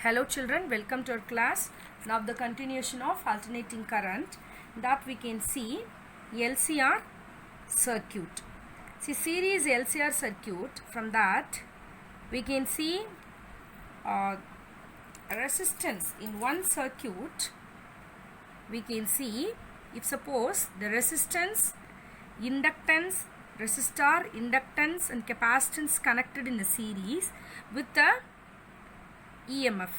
Hello children, welcome to our class. Now the continuation of alternating current, that we can see LCR circuit. See series LCR circuit, from that we can see resistance in one circuit. We can see if suppose the resistance, inductance, resistor, inductance and capacitance connected in the series with the EMF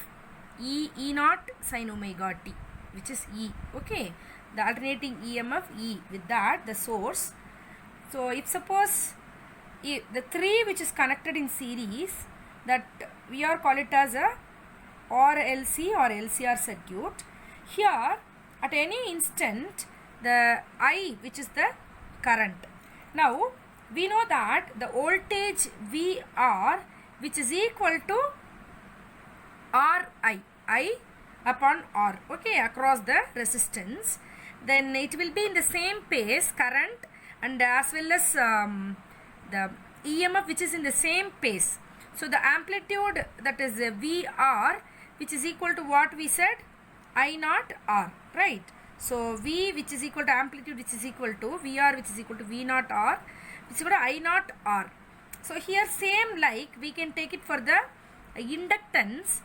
E naught sin omega t, which is E. Okay, the alternating EMF E, with that the source. So if suppose the three which is connected in series, that we are call it as a RLC or LCR circuit. Here at any instant the I, which is the current. Now we know that the voltage VR, which is equal to I upon R, okay, across the resistance. Then it will be in the same pace current, and as well as the EMF, which is in the same pace. So the amplitude, that is VR, which is equal to what we said, I naught R, right? So V, which is equal to amplitude, which is equal to VR, which is equal to V naught R, which is equal to I naught R. So here same like we can take it for the inductance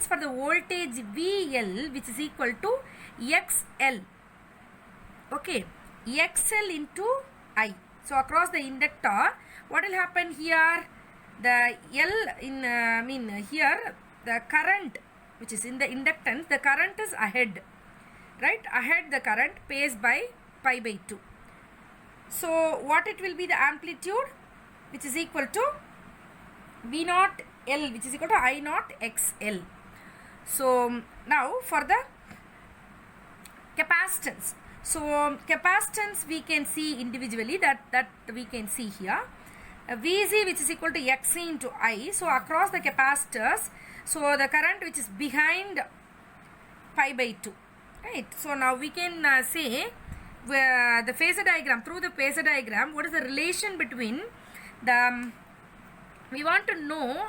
for the voltage VL, which is equal to XL. Okay, XL into I. So across the inductor, what will happen here? The L in here the current which is in the inductance, the current is ahead, right? Ahead the current pace by pi by 2. So what it will be, the amplitude, which is equal to V naught L, which is equal to I naught XL. So now for the capacitance. So capacitance we can see individually, that we can see here. VC, which is equal to XC into I. So across the capacitors, so the current which is behind pi by 2, right? So now we can say the phasor diagram, through the phasor diagram, what is the relation between the we want to know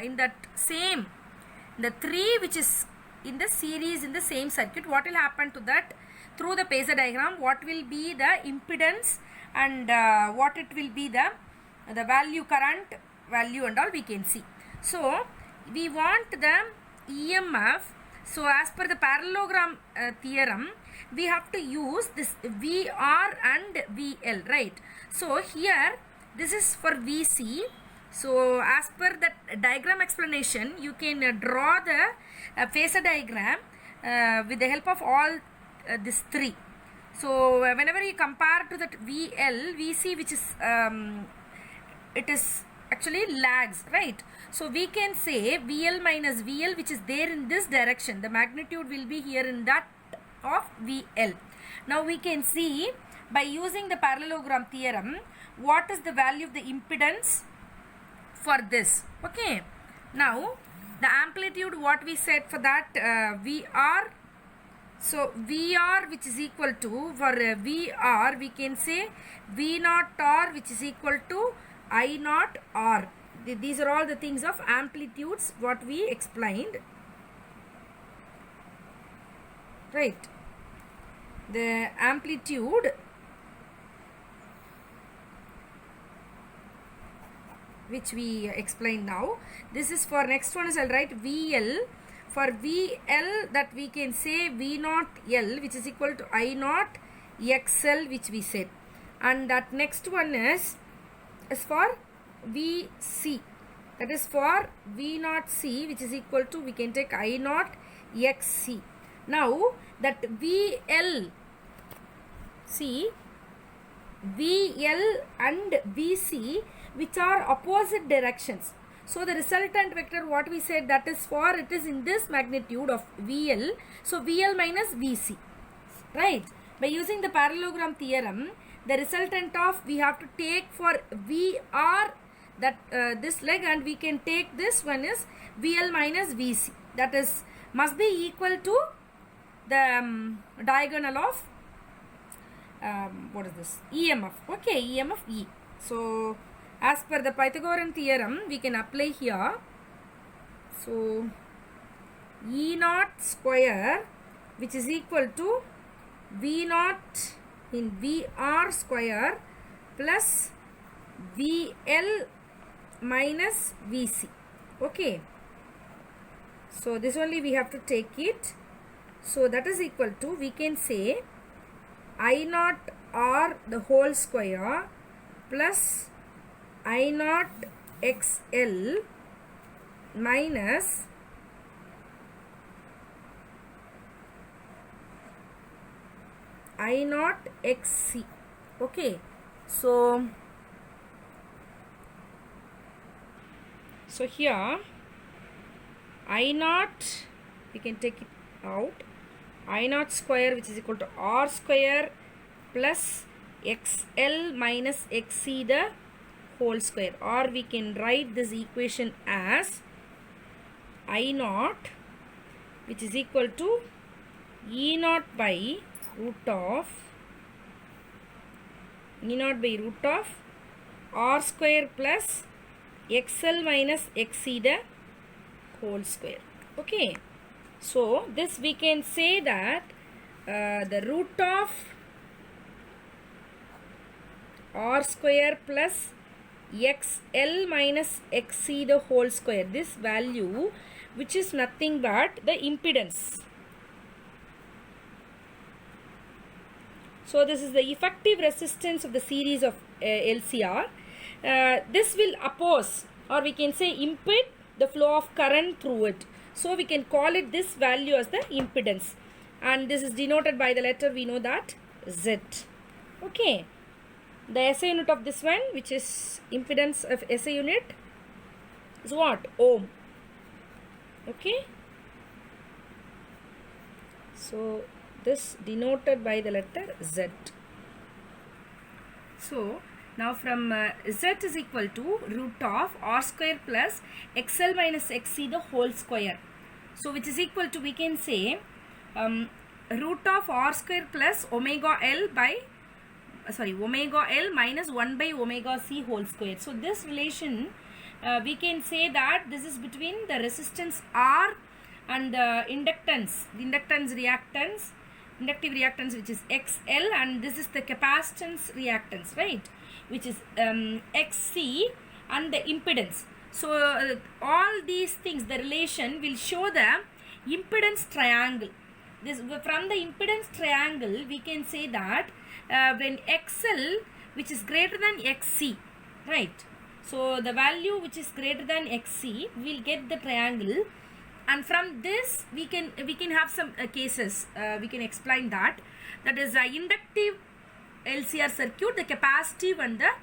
in that same, the three which is in the series in the same circuit, what will happen to that through the phasor diagram, what will be the impedance and what it will be the value, current value and all we can see. So we want the EMF. So as per the parallelogram theorem, we have to use this VR and VL, right? So here this is for VC. So as per that diagram explanation, you can draw the phasor diagram with the help of all these three. So whenever you compare to that VL, VC, which is it is actually lags, right? So we can say VL minus VL, which is there in this direction, the magnitude will be here in that of VL. Now we can see by using the parallelogram theorem, what is the value of the impedance for this. Okay, now the amplitude, what we said for that VR. So VR, which is equal to, for VR we can say V naught R, which is equal to I naught R. These are all the things of amplitudes what we explained, right? The amplitude which we explain now. This is for next one is, I'll write VL. For VL, that we can say V naught L, which is equal to I naught XL, which we said. And that next one is for VC. That is for V naught C, which is equal to, we can take I naught XC. Now that VL, see, VL and VC, which are opposite directions. So the resultant vector, what we said, that is for, it is in this magnitude of VL. So VL minus VC, right? By using the parallelogram theorem, the resultant of, we have to take for VR, that this leg, and we can take this one is VL minus VC. That is must be equal to the diagonal of what is this, EMF. Okay, EMF E. So as per the Pythagorean theorem, we can apply here. So E naught square, which is equal to V naught in VR square plus VL minus VC. Okay. So this only we have to take it. So that is equal to, we can say I naught R the whole square plus I naught XL minus I naught XC. Okay. So here I naught, we can take it out, I naught square, which is equal to R square plus XL minus XC the whole square, or we can write this equation as I naught, which is equal to E naught by root of R square plus XL minus XC the whole square. Okay. So this we can say that the root of R square plus XL minus XC the whole square, this value, which is nothing but the impedance. So this is the effective resistance of the series of LCR. This will oppose, or we can say impede, the flow of current through it. So we can call it this value as the impedance, and this is denoted by the letter, we know that, Z. Okay. The SI unit of this one, which is impedance of SI unit, is what? Ohm. Okay. So this denoted by the letter Z. So now from Z is equal to root of R square plus XL minus XC the whole square. So which is equal to, we can say root of R square plus omega L minus 1 by omega C whole square. So this relation, we can say that this is between the resistance R and the inductive reactance, which is XL, and this is the capacitance reactance, right, which is XC, and the impedance. So all these things, the relation will show the impedance triangle. This, from the impedance triangle, we can say that when XL, which is greater than XC, right, so the value which is greater than XC will get the triangle, and from this we can have some cases, we can explain that is inductive LCR circuit, the capacitive and the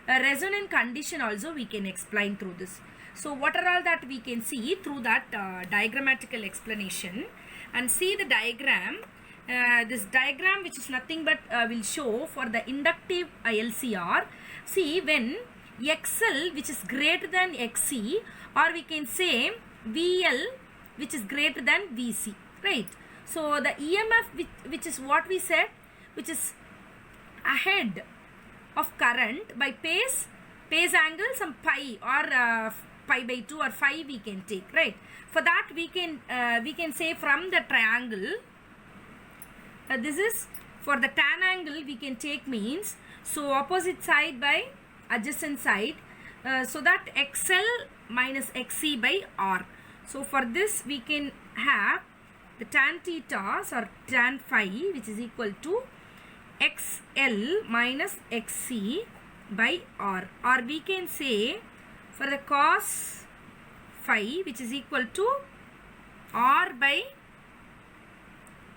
resonant condition also we can explain through this. So what are all that we can see through that diagrammatical explanation, and see the diagram. This diagram, which is nothing but will show for the inductive LCR. See, when XL, which is greater than XC, or we can say VL, which is greater than VC, right? So the EMF, which is what we said, which is ahead of current by phase angle, some pi, or pi by 2 or phi we can take, right? For that we can say from the triangle, this is for the tan angle we can take means, so opposite side by adjacent side, so that XL minus XC by R. So for this we can have the tan theta or tan phi, which is equal to XL minus XC by R, or we can say for the cos phi, which is equal to R by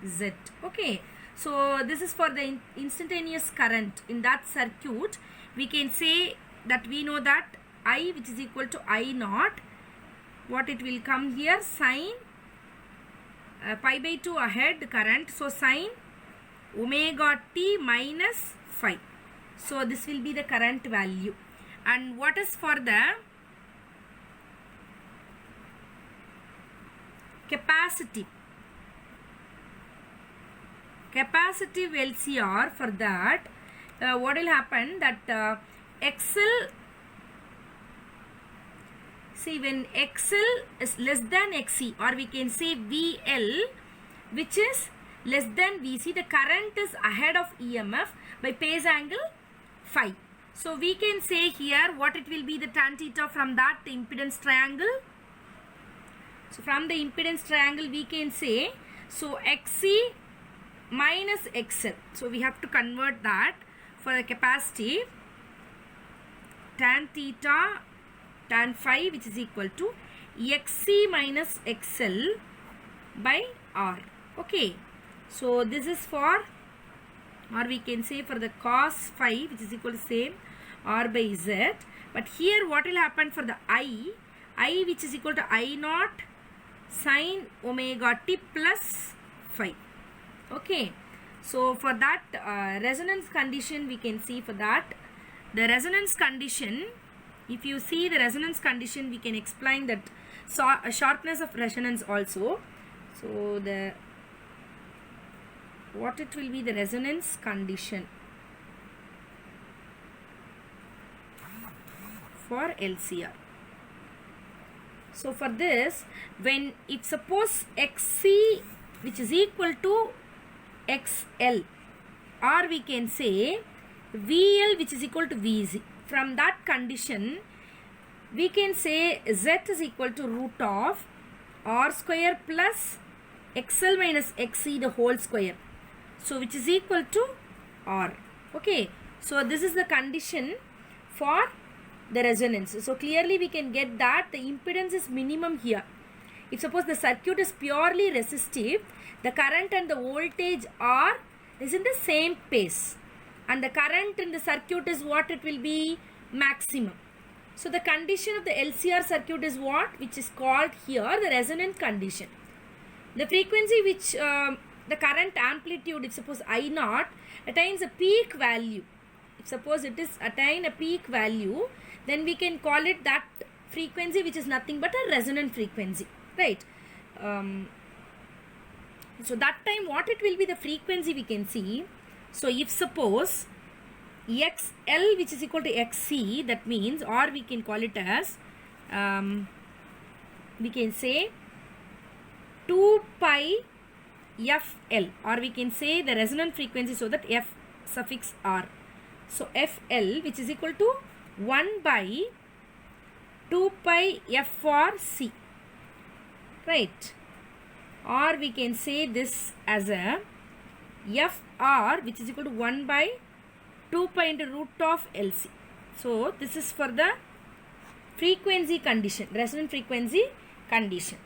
Z. Okay, so this is for the instantaneous current in that circuit. We can say that we know that I, which is equal to I naught, what it will come here, sine pi by 2 ahead current, so sine omega t minus phi. So this will be the current value. And what is for the capacitive LCR, for that what will happen, that XL see when XL is less than XC, or we can say VL which is less than VC, the current is ahead of EMF by phase angle phi. So we can say here what it will be the tan theta from that impedance triangle. So from the impedance triangle we can say, so XC minus XL. So we have to convert that for the capacity, tan theta tan phi which is equal to XC minus XL by R. Okay. So this is for, or we can say for the cos phi which is equal to same R by Z. But here what will happen for the I which is equal to I naught sin omega t plus phi. Okay. So for that resonance condition we can see, for that the resonance condition, if you see the resonance condition we can explain that sharpness of resonance also. So the what it will be the resonance condition for LCR. So for this, when if suppose XC which is equal to XL, or we can say VL which is equal to VZ, from that condition we can say Z is equal to root of R square plus XL minus XC the whole square. So which is equal to R. Okay. So this is the condition for the resonance. So clearly we can get that the impedance is minimum here. If suppose the circuit is purely resistive, the current and the voltage is in the same pace, and the current in the circuit is what it will be, maximum. So the condition of the LCR circuit is what, which is called here the resonant condition. The frequency which the current amplitude, if suppose I naught attains a peak value, if suppose it is attain a peak value, then we can call it that frequency which is nothing but a resonant frequency, right? So that time what it will be the frequency we can see. So if suppose XL which is equal to XC, that means, or we can call it as we can say 2 pi FL, or we can say the resonant frequency, so that F suffix R. So FL which is equal to 1 by 2 pi F for C, right? Or we can say this as a FR which is equal to 1 by 2 pi into root of LC. So this is for the frequency condition, resonant frequency condition.